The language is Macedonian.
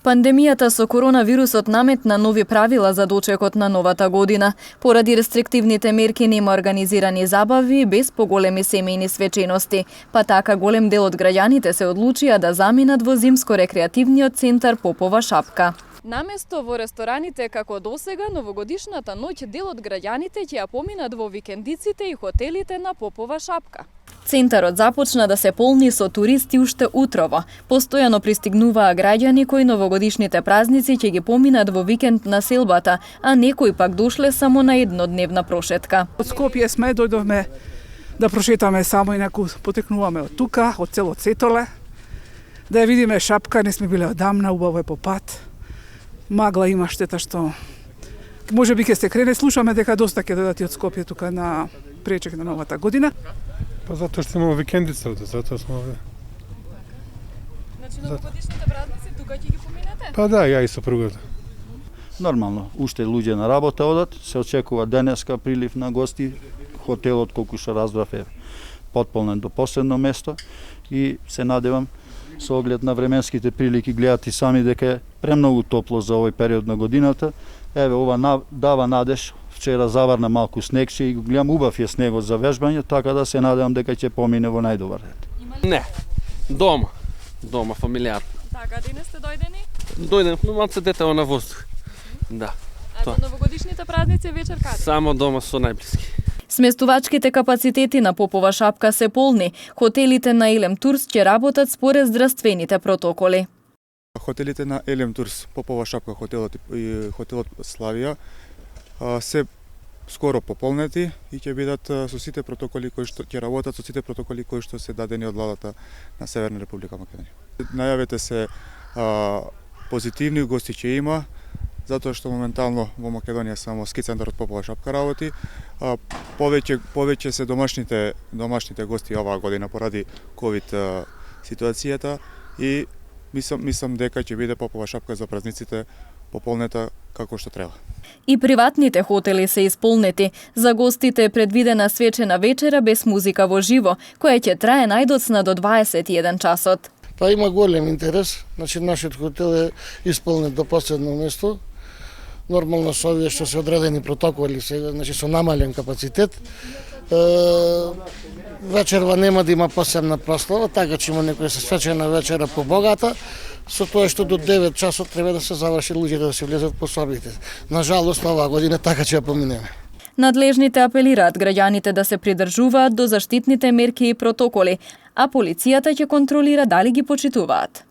Пандемијата со коронавирусот наметна нови правила за дочекот на новата година. Поради рестриктивните мерки нема организирани забави без поголеми семејни свечености, па така голем дел од граѓаните се одлучија да заминат во зимско-рекреативниот центар Попова шапка. Наместо во рестораните како досега, новогодишната ноќ дел од граѓаните ќе ја поминат во викендиците и хотелите на Попова шапка. Центарот започна да се полни со туристи уште утрово. Постојано пристигнуваа граѓани кои новогодишните празници ќе ги поминат во викенд на селбата, а некои пак дошле само на еднодневна прошетка. Од Скопје сме дојдовме да прошетаме само и неку потекнуваме од тука, од цело Цетоле. Да ја видиме шапка, не сме биле одамна, убаво е по пат. Магла има, штета што може би ќе се крене, слушаме дека доста ќе дојдат и од Скопје тука на пречек на новата година. Па затоа што имamo викендица, затоа сме овде. Значи новогодишните празници тука ќе ги поминете? Па да, ја и сопругата. Нормално, уште луѓе на работа одат, се очекува денеска прилив на гости. Хотелот, колку што разбрав, е потполнен до последно место и се надевам со оглед на временските прилики гледат и сами дека е премногу топло за овој период на годината. Еве, ова дава надеж. Вчера заварна малку снегче и го гледам, убав е снегот за вежбање, така да се надевам дека ќе помине во најдобар ред. Не, дома фамилијарно. Така, денес сте дојдени? Дојдем, но малце детево на воздух. Да. А за новогодишните празници вечер каде? Само дома со најблиски. Сместувачките капацитети на Попова шапка се полни. Хотелите на Елем Турс ќе работат според здравствените протоколи. Хотелите на Елем Турс, Попова шапка, хотелот Славија се скоро пополнети и ќе бидат со сите протоколи кои што ќе работат со сите протоколи кои што се дадени од владата на Северна Република Македонија. Најавите се позитивни, гости ќе има, затоа што моментално во Македонија само ски центарот Попова шапка работи. Повеќе се домашните гости оваа година поради ковид ситуацијата и мислам дека ќе биде Попова шапка за празниците пополнета како што треба. И приватните хотели се исполнети. За гостите е предвидена свечена вечера без музика во живо, која ќе трае најдоцна до 21 часот. Па има голем интерес, значи нашиот хотел е исполнет до последно место. Нормално со овие што се одредени протоколи, значи со намален капацитет. Вечерва нема да има посебна прослава, така че има некоја свечена вечера побогата, со тоа што до 9 часот треба да се заврши, луѓето да се влезат по собите. На жалост, оваа година така ќе ја поминеме. Надлежните апелираат граѓаните да се придржуваат до заштитните мерки и протоколи, а полицијата ќе контролира дали ги почитуваат.